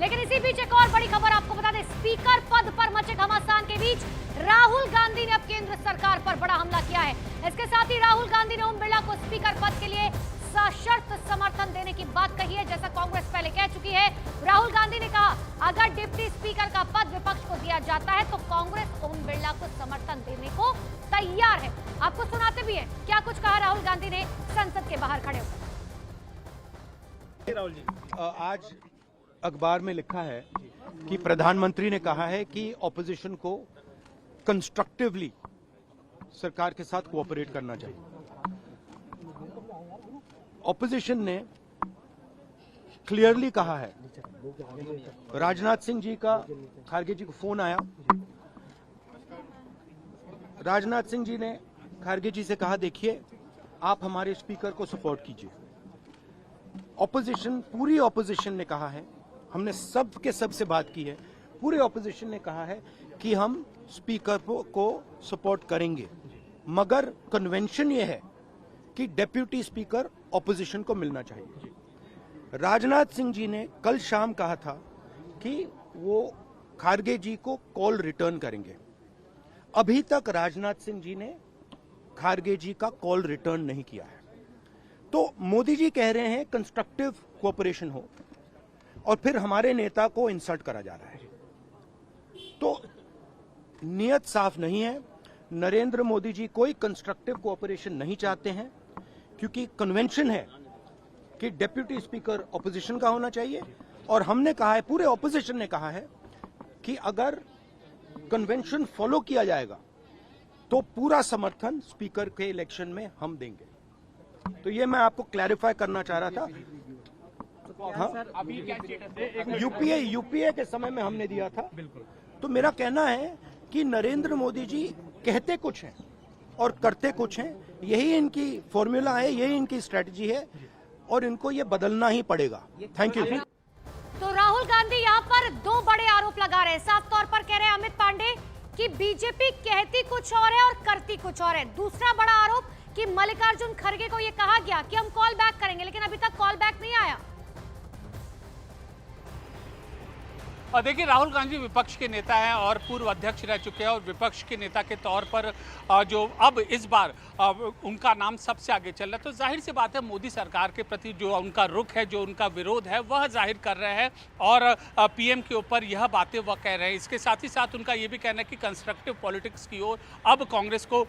लेकिन इसी बीच एक और बड़ी खबर आपको बता दें, स्पीकर पद पर मचे घमासान के बीच राहुल गांधी ने अब केंद्र सरकार पर बड़ा हमला किया है। इसके साथ ही राहुल गांधी ने ओम बिरला को स्पीकर पद के लिए सशर्त समर्थन देने की बात कही है, जैसा कांग्रेस पहले कह चुकी है। राहुल गांधी ने कहा, अगर डिप्टी स्पीकर का पद विपक्ष को दिया जाता है तो कांग्रेस ओम बिरला को समर्थन देने को तैयार है। आपको सुनाते भी है क्या कुछ कहा राहुल गांधी ने संसद के बाहर खड़े होकर। राहुल जी, आज अखबार में लिखा है कि प्रधानमंत्री ने कहा है कि ऑपोजिशन को कंस्ट्रक्टिवली सरकार के साथ कोऑपरेट करना चाहिए। ऑपोजिशन ने क्लियरली कहा है, राजनाथ सिंह जी का खारगे जी को फोन आया, राजनाथ सिंह जी ने खारगे जी से कहा, देखिए आप हमारे स्पीकर को सपोर्ट कीजिए। ऑपोजिशन, पूरी ऑपोजिशन ने कहा है, हमने सब के सब से बात की है, पूरे ऑपोजिशन ने कहा है कि हम स्पीकर को सपोर्ट करेंगे, मगर कन्वेंशन ये है कि डेप्यूटी स्पीकर ऑपोजिशन को मिलना चाहिए। राजनाथ सिंह जी ने कल शाम कहा था कि वो खारगे जी को कॉल रिटर्न करेंगे। अभी तक राजनाथ सिंह जी ने खारगे जी का कॉल रिटर्न नहीं किया है। तो मोदी जी कह रहे हैं कंस्ट्रक्टिव कोऑपरेशन हो, और फिर हमारे नेता को इंसल्ट करा जा रहा है। तो नियत साफ नहीं है। नरेंद्र मोदी जी कोई कंस्ट्रक्टिव कोऑपरेशन नहीं चाहते हैं, क्योंकि कन्वेंशन है कि डेप्यूटी स्पीकर ऑपोजिशन का होना चाहिए। और हमने कहा है, पूरे ऑपोजिशन ने कहा है कि अगर कन्वेंशन फॉलो किया जाएगा तो पूरा समर्थन स्पीकर के इलेक्शन में हम देंगे। तो ये मैं आपको क्लैरिफाई करना चाह रहा था। हाँ, यूपीए के समय में हमने दिया था। तो मेरा कहना है कि नरेंद्र मोदी जी कहते कुछ हैं और करते कुछ हैं, यही इनकी फॉर्मूला है, यही इनकी स्ट्रेटजी है, और इनको ये बदलना ही पड़ेगा। Thank you. तो राहुल गांधी यहाँ पर दो बड़े आरोप लगा रहे हैं। साफ तौर पर कह रहे हैं अमित पांडे कि बीजेपी कहती कुछ और है और करती कुछ और है। दूसरा बड़ा आरोप कि मल्लिकार्जुन खड़गे को यह कहा गया कि हम कॉल बैक करेंगे, लेकिन अभी तक कॉल बैक नहीं आया। और देखिए, राहुल गांधी विपक्ष के नेता हैं और पूर्व अध्यक्ष रह चुके हैं, और विपक्ष के नेता के तौर पर जो अब इस बार उनका नाम सबसे आगे चल रहा है, तो जाहिर सी बात है मोदी सरकार के प्रति जो उनका रुख है, जो उनका विरोध है, वह जाहिर कर रहे हैं और पीएम के ऊपर यह बातें वह कह रहे हैं। इसके साथ ही साथ उनका ये भी कहना है कि कंस्ट्रक्टिव पॉलिटिक्स की ओर अब कांग्रेस को,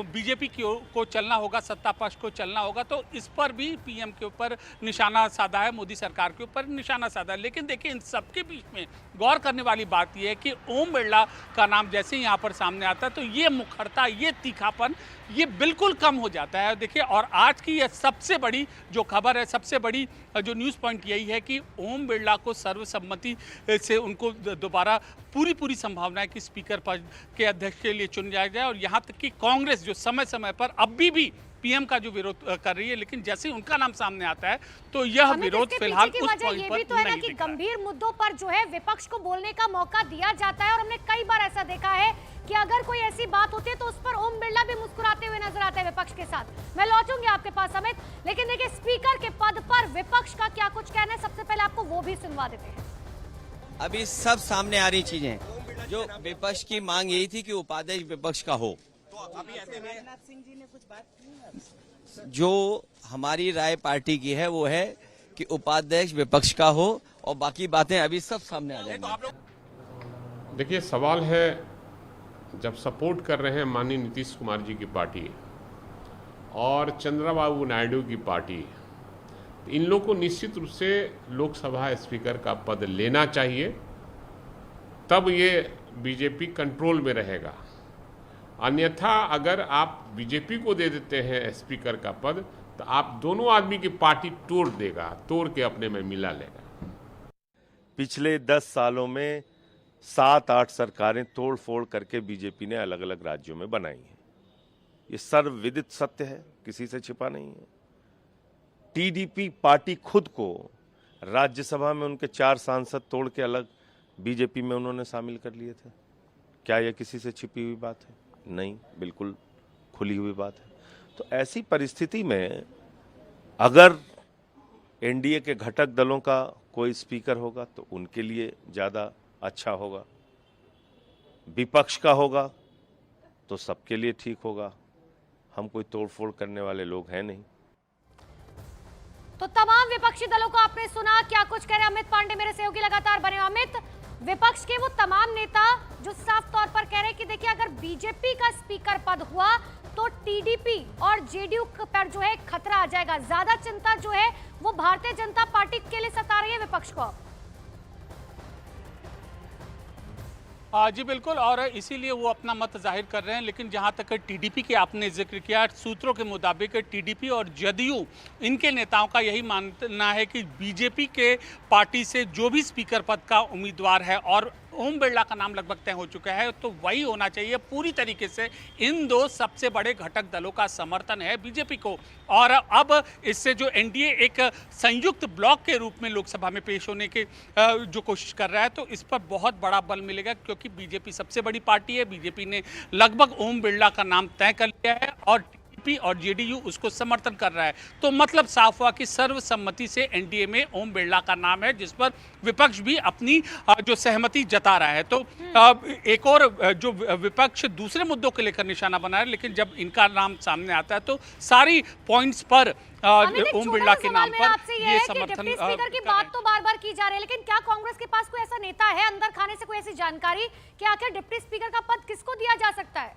बीजेपी की ओर को चलना होगा, सत्ता पक्ष को चलना होगा। तो इस पर भी पीएम के ऊपर निशाना साधा है, मोदी सरकार के ऊपर निशाना साधा है। लेकिन देखिए, इन सबके बीच में गौर करने वाली बात यह है कि ओम बिरला का नाम जैसे ही यहाँ पर सामने आता है तो ये मुखरता, ये तीखापन, ये बिल्कुल कम हो जाता है। देखिए, और आज की यह सबसे बड़ी जो खबर है, सबसे बड़ी जो न्यूज़ पॉइंट यही है कि ओम बिरला को सर्वसम्मति से उनको दोबारा पूरी संभावना है कि स्पीकर पद के अध्यक्ष के लिए चुन जाया जाए। और यहाँ तक कि कांग्रेस जो समय समय पर अभी भी पीएम का जो विरोध कर रही है, लेकिन जैसे ही उनका नाम सामने आता है तो यह विरोध फिलहाल उस पॉइंट पर तो है ना कि गंभीर मुद्दों पर जो है विपक्ष को बोलने का मौका दिया जाता है। और हमने कई बार ऐसा देखा है कि अगर कोई ऐसी बात होती है तो उस पर ओम बिरला भी मुस्कुराते हुए नजर आते हैं विपक्ष के साथ। मैं लौटूंगी आपके पास अमित, लेकिन देखिए स्पीकर के पद पर विपक्ष का क्या कुछ कहना है, सबसे पहले आपको वो भी सुनवा देते हैं। अभी सब सामने आ रही चीजें, जो विपक्ष की मांग यही थी कि उपाध्यक्ष विपक्ष का हो। अभी ऐसे में राजनाथ सिंह जी ने कुछ बात की, जो हमारी राय पार्टी की है वो है कि उपाध्यक्ष विपक्ष का हो, और बाकी बातें अभी सब सामने आ जाएंगी। देखिए, सवाल है, जब सपोर्ट कर रहे हैं माननीय नीतीश कुमार जी की पार्टी और चंद्रबाबू नायडू की पार्टी, इन लोगों को निश्चित रूप से लोकसभा स्पीकर का पद लेना चाहिए, तब ये बीजेपी कंट्रोल में रहेगा। अन्यथा अगर आप बीजेपी को दे देते हैं स्पीकर का पद, तो आप दोनों आदमी की पार्टी तोड़ देगा, तोड़ के अपने में मिला लेगा। पिछले 10 सालों में 7-8 सरकारें तोड़ फोड़ करके बीजेपी ने अलग अलग राज्यों में बनाई हैं। ये सर्वविदित सत्य है, किसी से छिपा नहीं है। टीडीपी पार्टी खुद को राज्यसभा में उनके 4 सांसद तोड़ के अलग बीजेपी में उन्होंने शामिल कर लिए थे। क्या यह किसी से छिपी हुई बात है? नहीं, बिल्कुल खुली हुई बात है। तो ऐसी परिस्थिति में अगर एनडीए के घटक दलों का कोई स्पीकर होगा तो उनके लिए ज़्यादा अच्छा होगा, विपक्ष का होगा तो सबके लिए ठीक होगा। हम कोई तोड़फोड़ करने वाले लोग हैं नहीं। तो तमाम विपक्षी दलों को आपने सुना, क्या कुछ कह रहे अमित पांडे, मेरे सहयोगी लगातार बने। अमित, विपक्ष के वो तमाम नेता जो साफ तौर पर कह रहे हैं कि देखिए अगर बीजेपी का स्पीकर पद हुआ तो टीडीपी और जेडीयू पर जो है खतरा आ जाएगा। ज्यादा चिंता जो है वो भारतीय जनता पार्टी के लिए सता रही है विपक्ष को। जी बिल्कुल, और इसीलिए वो अपना मत जाहिर कर रहे हैं। लेकिन जहां तक टीडीपी के आपने जिक्र किया, सूत्रों के मुताबिक टीडीपी और जदयू इनके नेताओं का यही मानना है कि बीजेपी के पार्टी से जो भी स्पीकर पद का उम्मीदवार है और ओम बिरला का नाम लगभग तय हो चुका है तो वही होना चाहिए। पूरी तरीके से इन दो सबसे बड़े घटक दलों का समर्थन है बीजेपी को, और अब इससे जो एनडीए एक संयुक्त ब्लॉक के रूप में लोकसभा में पेश होने की जो कोशिश कर रहा है तो इस पर बहुत बड़ा बल मिलेगा, क्योंकि बीजेपी सबसे बड़ी पार्टी है। बीजेपी ने लगभग ओम बिरला का नाम तय कर लिया है और और जेडीयू उसको समर्थन कर रहा है। तो मतलब साफ हुआ कि सर्वसम्मति से एनडीए में ओम बिरला का नाम है, जिस पर विपक्ष भी अपनी जो सहमति जता रहा है। तो एक और जो विपक्ष दूसरे मुद्दों को लेकर निशाना बना है, लेकिन जब इनका नाम सामने आता है तो सारी पॉइंट्स पर ओम बिरला के नाम पर ये समर्थन। डिप्टी स्पीकर की बात तो बार बार की जा रही है, लेकिन क्या कांग्रेस के पास कोई ऐसा नेता है अंदर खाने से, कोई ऐसी जानकारी कि आखिर डिप्टी स्पीकर का पद किसको दिया जा सकता है?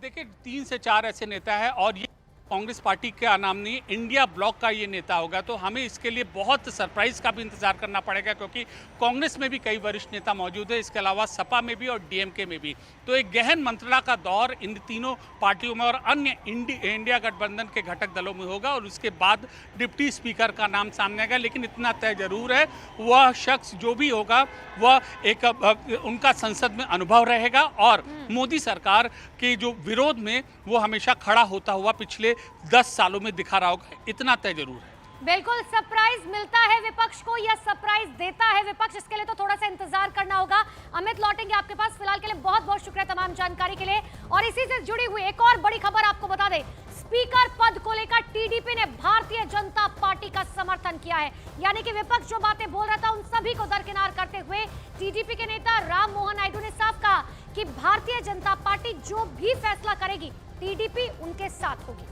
देखिए 3 से 4 ऐसे नेता हैं और ये कांग्रेस पार्टी का नाम नहीं, इंडिया ब्लॉक का ये नेता होगा। तो हमें इसके लिए बहुत सरप्राइज का भी इंतजार करना पड़ेगा, क्योंकि कांग्रेस में भी कई वरिष्ठ नेता मौजूद है, इसके अलावा सपा में भी और डीएमके में भी। तो एक गहन मंत्रणा का दौर इन तीनों पार्टियों में और अन्य इंडिया गठबंधन के घटक दलों में होगा और उसके बाद डिप्टी स्पीकर का नाम सामने आएगा। लेकिन इतना तय जरूर है, वह शख्स जो भी होगा वह एक उनका संसद में अनुभव रहेगा और मोदी सरकार के जो विरोध में वो हमेशा खड़ा होता हुआ पिछले 10 सालों में दिखा रहा होगा, इतना तय जरूर है। बिल्कुल, सरप्राइज मिलता है विपक्ष को या सरप्राइज देता है विपक्ष, इसके लिए तो थोड़ा सा इंतजार करना होगा। अमित, लौटेंगे आपके पास, फिलहाल के लिए बहुत बहुत शुक्रिया तमाम जानकारी के लिए। और इसी से जुड़ी हुई एक और बड़ी खबर आपको बता दें, स्पीकर पद को लेकर टीडीपी ने भारतीय जनता पार्टी का समर्थन किया है। यानी कि विपक्ष जो बातें बोल रहा था उन सभी को दरकिनार करते हुए टीडीपी के नेता राम मोहन नायडू ने साफ कहा कि भारतीय जनता पार्टी जो भी फैसला करेगी टीडीपी उनके साथ होगी।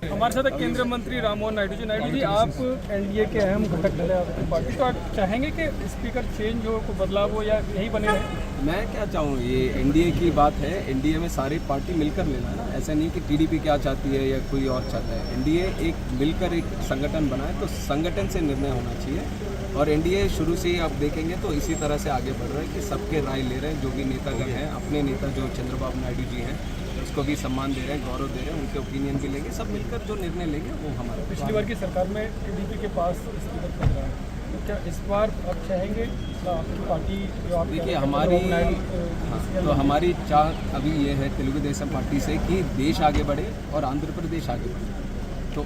हमारे साथ केंद्रीय मंत्री राम मोहन नायडू जी। नायडू जी, आप एनडीए के अहम घटक दल है आपकी पार्टी, तो आप चाहेंगे कि स्पीकर चेंज हो, कोई बदलाव हो, या यही बने रहे? मैं क्या चाहूँ, ये एनडीए की बात है, एनडीए में सारी पार्टी मिलकर लेना है ना। ऐसा नहीं कि टीडीपी क्या चाहती है या कोई और चाहता है। एनडीए एक मिलकर एक संगठन बनाए तो संगठन से निर्णय होना चाहिए। और एनडीए शुरू से ही आप देखेंगे तो इसी तरह से आगे बढ़ रहा है कि सबके राय ले रहे हैं। जो भी नेतागण हैं, अपने नेता जो चंद्रबाबू नायडू जी हैं उसको भी सम्मान दे रहे हैं, गौरव दे रहे हैं, उनके ओपिनियन भी लेंगे। सब मिलकर जो निर्णय लेंगे वो हमारा। पिछली बार की सरकार में टीडीपी के पास स्पीकर पद रहा है, तो क्या इस बार आप चाहेंगे आपकी पार्टी जो आप देखिए हमारी तो हमारी चाह अभी ये है तेलुगु देशम पार्टी से कि देश आगे बढ़े और आंध्र प्रदेश आगे बढ़े। तो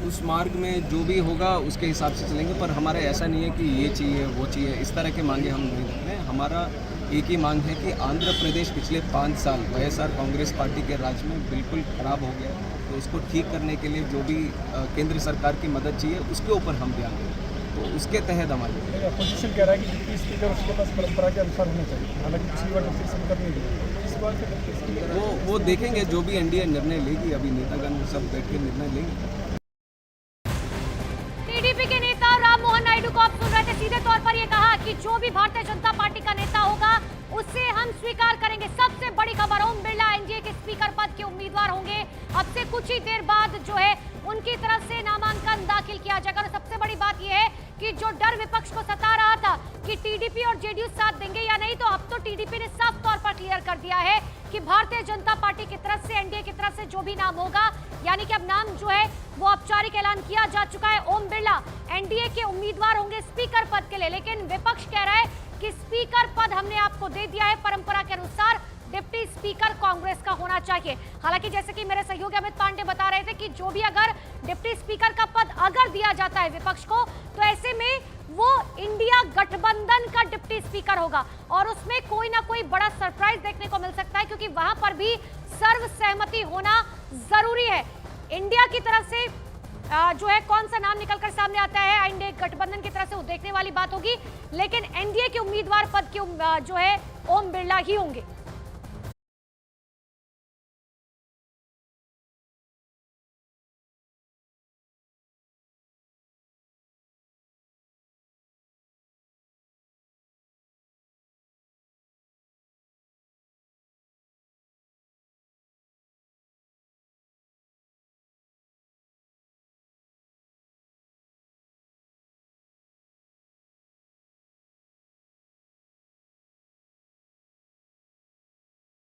उस मार्ग में जो भी होगा उसके हिसाब से चलेंगे। पर हमारा ऐसा नहीं है कि ये चाहिए वो चाहिए, इस तरह के मांगे हम नहीं रखते हैं। हमारा एक ही मांग है कि आंध्र प्रदेश पिछले 5 साल वाईएसआर कांग्रेस पार्टी के राज में बिल्कुल खराब हो गया, तो उसको ठीक करने के लिए जो भी केंद्र सरकार की मदद चाहिए उसके ऊपर हम ध्यान दें। तो उसके तहत हमारे अपोजिशन कह रहा है कि डिप्टी स्पीकर उसके पास परंपरा के अनुसार होना चाहिए, हालांकि पिछली बार डिप्टी स्पीकर नहीं दिया। इस बार के डिप्टी स्पीकर वो देखेंगे, जो भी एनडीए निर्णय लेगी, अभी नेतागण सब बैठ के निर्णय लेंगे। टीडीपी के नेता राम मोहन नायडू को आप सुन रहे थे, सीधे तौर पर ये कहा कि जो भी भारतीय जनता पार्टी का नेता होगा उसे हम स्वीकार करेंगे। सबसे बड़ी खबर, ओम बिरला एनडीए के स्पीकर पद के उम्मीदवार होंगे। अब से कुछ ही देर बाद जो है उनकी तरफ से नामांकन दाखिल किया जाएगा। और सबसे बड़ी बात यह है कि जो डर विपक्ष को सता रहा था कि टीडीपी और जेडीयू साथ देंगे या नहीं, तो अब तो टीडीपी ने साफ तौर पर क्लियर कर दिया है कि भारतीय जनता पार्टी की तरफ से, एनडीए की तरफ से जो भी नाम होगा, यानी कि अब नाम जो है वो औपचारिक ऐलान किया जा चुका है। ओम बिरला एनडीए के उम्मीदवार होंगे स्पीकर पद के लिए। लेकिन विपक्ष कह रहा है कि स्पीकर पद हमने आपको दे दिया है, परंपरा के अनुसार डिप्टी स्पीकर कांग्रेस का होना चाहिए। हालांकि जैसे कि मेरे सहयोगी अमित पांडे बता रहे थे कि जो भी अगर डिप्टी स्पीकर का पद अगर दिया जाता है विपक्ष को, तो ऐसे में वो इंडिया गठबंधन का डिप्टी स्पीकर होगा और उसमें कोई ना कोई बड़ा सरप्राइज देखने को मिल सकता है, क्योंकि वहां पर भी सर्वसहमति होना जरूरी है। इंडिया की तरफ से जो है कौन सा नाम निकलकर सामने आता है एनडीए गठबंधन की तरफ से वो देखने वाली बात होगी, लेकिन एनडीए के उम्मीदवार पद के जो है ओम बिरला ही होंगे।